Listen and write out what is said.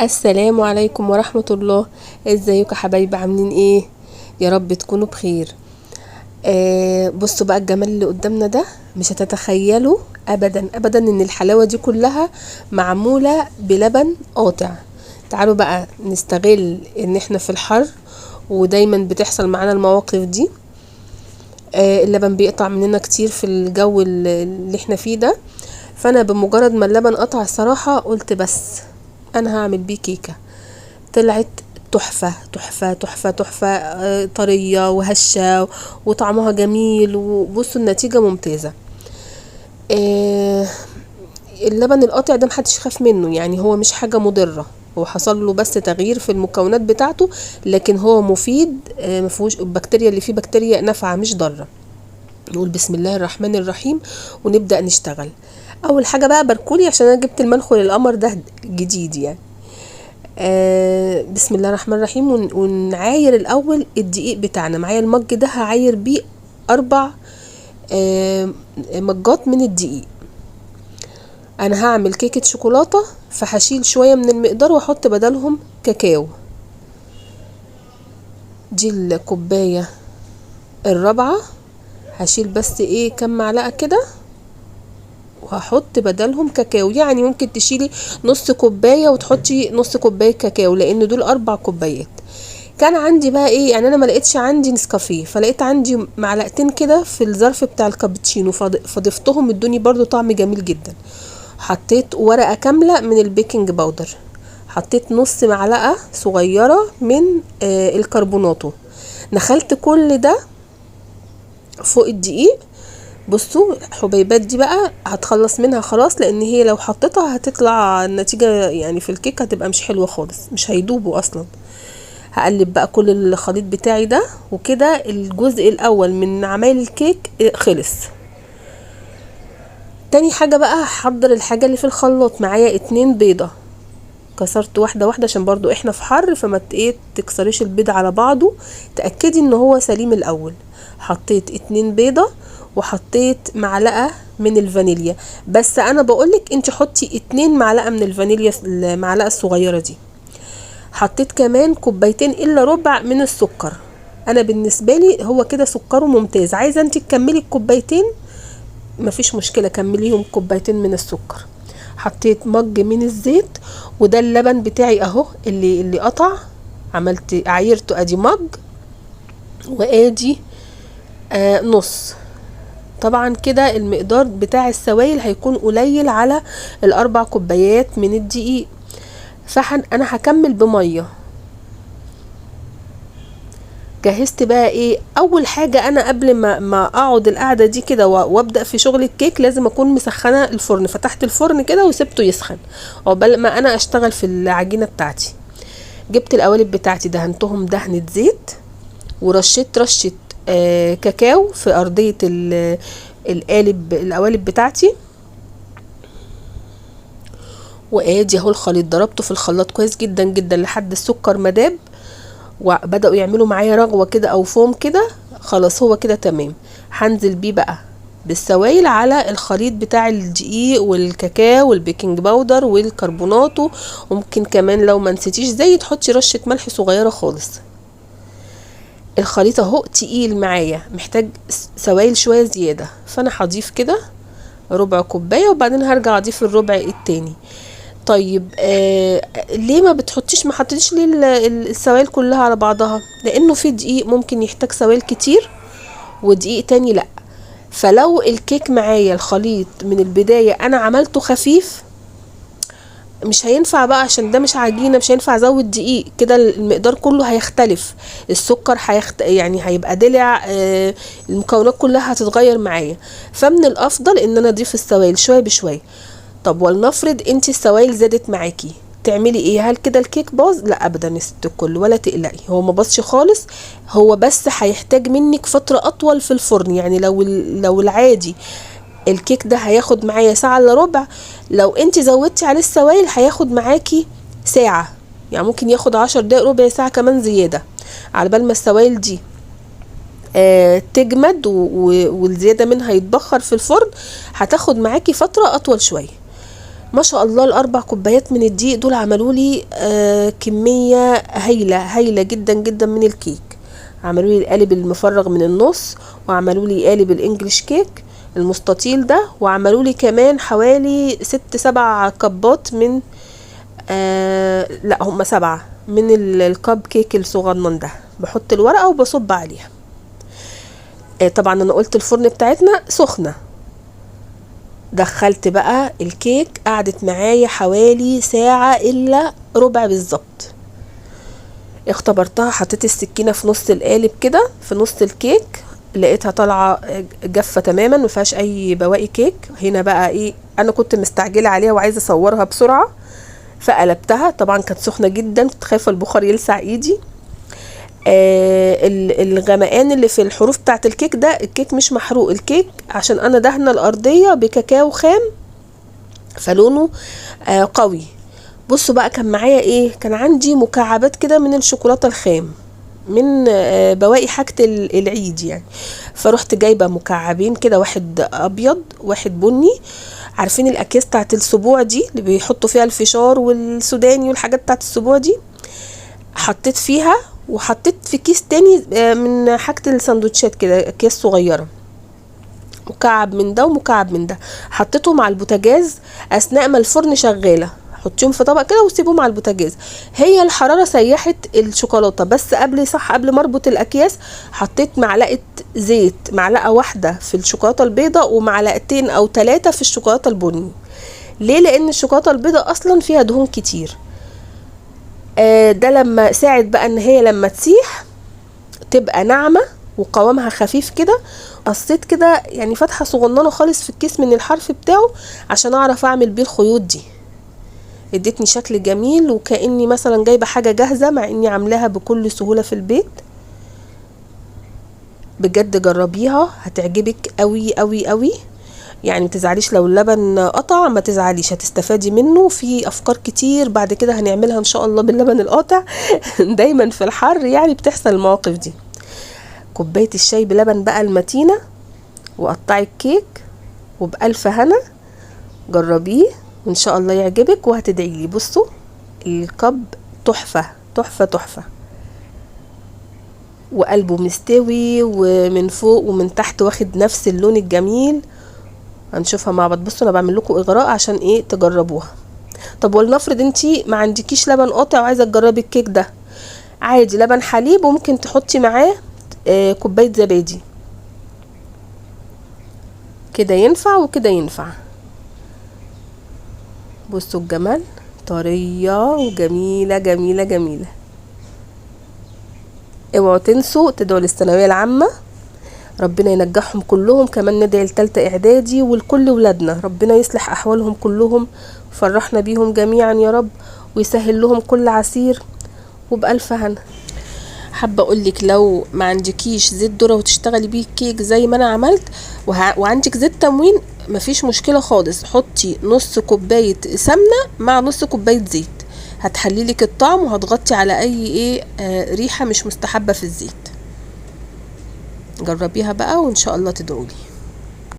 السلام عليكم ورحمة الله. ازيكم يا حبايبي، عاملين ايه؟ يا رب تكونوا بخير. بصوا بقى الجمال اللي قدامنا ده، مش هتتخيلوا ابدا ابدا ان الحلاوة دي كلها معمولة بلبن قاطع. تعالوا بقى نستغل ان احنا في الحر، ودايما بتحصل معانا المواقف دي. اللبن بيقطع مننا كتير في الجو اللي احنا فيه ده. فانا بمجرد ما اللبن قطع الصراحة قلت بس انا هعمل بيه كيكة. طلعت تحفة تحفة تحفة تحفة، طرية وهشة وطعمها جميل، وبصوا النتيجة ممتازة. اللبن القاطع ده محدش يخاف منه، يعني هو مش حاجة مضرة، هو حصل له بس تغيير في المكونات بتاعته، لكن هو مفيد. مفيهوش البكتيريا اللي فيه بكتيريا نافعة مش ضارة. نقول بسم الله الرحمن الرحيم ونبدأ نشتغل. اول حاجة بقى بركولي، عشان انا جبت المنخل القمر ده جديد يعني. بسم الله الرحمن الرحيم. ونعاير الاول الدقيق بتاعنا. معايا المج ده هعاير بيه 4 مجات من الدقيق. انا هعمل كيكة شوكولاتة، فهشيل شوية من المقدار واحط بدلهم كاكاو. دي الكوباية الرابعة، هشيل بس كم معلقة كده وهحط بدلهم كاكاو. يعني ممكن تشيلي نص كوباية وتحطي نص كوباية كاكاو، لان دول 4 كوبايات. كان عندي بقى يعني انا ما لقيتش عندي نسكافيه، فلقيت عندي معلقتين كده في الظرف بتاع الكابتشينو، فضفتهم ادوني برضو طعم جميل جدا. حطيت ورقة كاملة من البيكنج باودر، حطيت نص معلقة صغيرة من الكربوناتو. نخلت كل ده فوق الدقيق. بصوا الحبيبات دي بقى هتخلص منها خلاص، لان هي لو حطيتها هتطلع النتيجة يعني في الكيك هتبقى مش حلوة خالص، مش هيدوبوا اصلا. هقلب بقى كل الخليط بتاعي ده، وكده الجزء الاول من عمايل الكيك خلص. تاني حاجة بقى هحضر الحاجة اللي في الخلاط. معايا 2 بيضة، كسرت واحدة واحدة عشان برضو احنا في حر، فما تكسريش البيض على بعضه، تأكدي ان هو سليم الاول. حطيت 2 بيضة، وحطيت معلقة من الفانيليا. بس انا بقولك انت حطي 2 معلقة من الفانيليا، المعلقة الصغيرة دي. حطيت كمان 2 الا ربع من السكر. انا بالنسبة لي هو كده سكره ممتاز. عايزة انت تكملي 2 مفيش مشكلة، كمليهم 2 من السكر. حطيت مج من الزيت، وده اللبن بتاعي اهو اللي قطع. عملت عايرته، ادي مج وادي نص. طبعا كده المقدار بتاع السوائل هيكون قليل على ال4 كوبايات من الدقيق، انا هكمل بمية. جهزت بقى اول حاجة، انا قبل ما اقعد القعدة دي كده وابدأ في شغل الكيك، لازم اكون مسخنة الفرن. فتحت الفرن كده وسبته يسخن عقبال ما انا اشتغل في العجينة بتاعتي. جبت القوالب بتاعتي، دهنتهم دهنة زيت، ورشيت رشة كاكاو في ارضية القوالب بتاعتي. وادي اهو الخليط، ضربته في الخلاط كويس جدا جدا لحد السكر مداب، وبدأوا يعملوا معايا رغوة كده او فوم كده. خلاص هو كده تمام. هنزل بيه بقى بالسوائل على الخليط بتاع الدقيق والكاكاو والبيكنج باودر والكربوناتو. وممكن كمان لو ما نسيتيش زي تحطي رشة ملح صغيرة خالص. الخليط اهو تقيل معايا، محتاج سوائل شوية زيادة، فانا هضيف كده ربع كوباية، وبعدين هرجع اضيف الربع التاني. طيب ليه ما حطيتش ليه السوائل كلها على بعضها؟ لانه في دقيق ممكن يحتاج سوائل كتير، ودقيق تاني لا. فلو الكيك معايا الخليط من البداية انا عملته خفيف، مش هينفع بقى، عشان ده مش عجينة، مش هينفع ازود دقيق كده، المقدار كله هيختلف. السكر يعني هيبقى دلع، المكونات كلها هتتغير معايا. فمن الافضل ان انا اضيف السوائل شوية بشوية. طب ولنفرض انت السوائل زادت معاكي، تعملي ايه؟ هل كده الكيك باظ؟ لا ابدا يا ست الكل، ولا تقلقي، هو ما باظش خالص. هو بس هيحتاج منك فترة اطول في الفرن. يعني لو العادي الكيك ده هياخد معايا ساعة الا ربع، لو انت زودتي عليه السوائل هياخد معاكي ساعة. يعني ممكن ياخد 10 دقايق، ربع ساعة كمان زيادة، على بال ما السوائل دي تجمد والزيادة منها يتبخر في الفرن. هتاخد معاكي فترة اطول شوية. ما شاء الله الاربع كوبايات من الدقيق دول عملوا لي كميه هايله جدا جدا من الكيك. عملوا لي القالب المفرغ من النص، وعملوا لي قالب الانجليش كيك المستطيل ده، وعملوا لي كمان حوالي 6-7 كبات من لا هم 7 من الكب كيك الصغنن ده. بحط الورقه وبصب عليها. طبعا انا قلت الفرن بتاعتنا سخنه. دخلت بقى الكيك، قعدت معايا حوالي ساعة الا ربع بالظبط. اختبرتها، حطيت السكينة في نص القالب كده في نص الكيك، لقيتها طالعة جافة تماما مفيهاش اي بواقي كيك. هنا بقى ايه، انا كنت مستعجلة عليها وعايزة اصورها بسرعة، فقلبتها. طبعا كانت سخنة جدا، كنت خايفة البخار يلسع ايدي. الغمقان اللي في الحروف بتاعت الكيك ده، الكيك مش محروق، الكيك عشان انا دهنه الارضيه بكاكاو خام فلونه قوي. بصوا بقى كان معايا ايه، كان عندي مكعبات كده من الشوكولاته الخام من بواقي حاجه العيد يعني. فروحت جايبه مكعبين كده، واحد ابيض واحد بني. عارفين الاكياس بتاعت السبوع دي اللي بيحطوا فيها الفشار والسوداني والحاجات بتاعت السبوع دي، حطيت فيها. وحطيت في كيس تاني من حاجة الساندوتشات كده، اكياس صغيرة، مكعب من ده ومكعب من ده. حطيتهم على البوتاجاز اثناء ما الفرن شغالة. حطيهم في طبق كده وسيبهم على البوتاجاز. هي الحرارة سيحت الشوكولاتة، بس قبل ما اربط الاكياس حطيت معلقة زيت، معلقة واحدة في الشوكولاتة البيضاء ومعلقتين او 3 في الشوكولاتة البني. ليه؟ لان الشوكولاتة البيضاء اصلا فيها دهون كتير. ده لما ساعد بقى ان هي لما تسيح تبقى ناعمة وقوامها خفيف كده. قصيت كده يعني فتحة صغننة خالص في الكيس من الحرف بتاعه عشان اعرف اعمل بيه الخيوط دي. ادتني شكل جميل وكأني مثلا جايبة حاجة جاهزة، مع اني عاملاها بكل سهولة في البيت. بجد جربيها هتعجبك قوي قوي قوي. يعني متزعليش لو اللبن قطع، ما تزعليش، هتستفادي منه. في افكار كتير بعد كده هنعملها ان شاء الله باللبن القاطع. دايما في الحر يعني بتحصل المواقف دي. كوباية الشاي بلبن بقى المتينة، وقطعي الكيك وبألف هنا. جربيه وان شاء الله يعجبك وهتدعيلي. بصوا الكب تحفة تحفة تحفة، وقلبه مستوي ومن فوق ومن تحت واخد نفس اللون الجميل. هنشوفها مع بعض. بصوا انا بعمل لكم اغراء عشان ايه تجربوها. طب ولنفرض انتي ما عندكيش لبن قاطع وعايزه تجربي الكيك ده، عادي لبن حليب، وممكن تحطي معاه كوبايه زبادي. كده ينفع وكده ينفع. بصوا الجمال، طريه وجميله جميله جميله. اوعوا تنسوا تدعوا للثانويه العامه، ربنا ينجحهم كلهم. كمان ندعي لتالتة اعدادي ولكل ولادنا، ربنا يصلح احوالهم كلهم، فرحنا بيهم جميعا يا رب، ويسهل لهم كل عسير. وبألف هنا. حابه اقولك لو ما عندكيش زيت ذره وتشتغلي بيه كيك زي ما انا عملت وعندك زيت تموين، مفيش مشكله خالص. حطي نص كوبايه سمنه مع نص كوبايه زيت، هتحليلك الطعم وهتغطي على اي ريحه مش مستحبه في الزيت. جربيها بقى وان شاء الله تدعولي.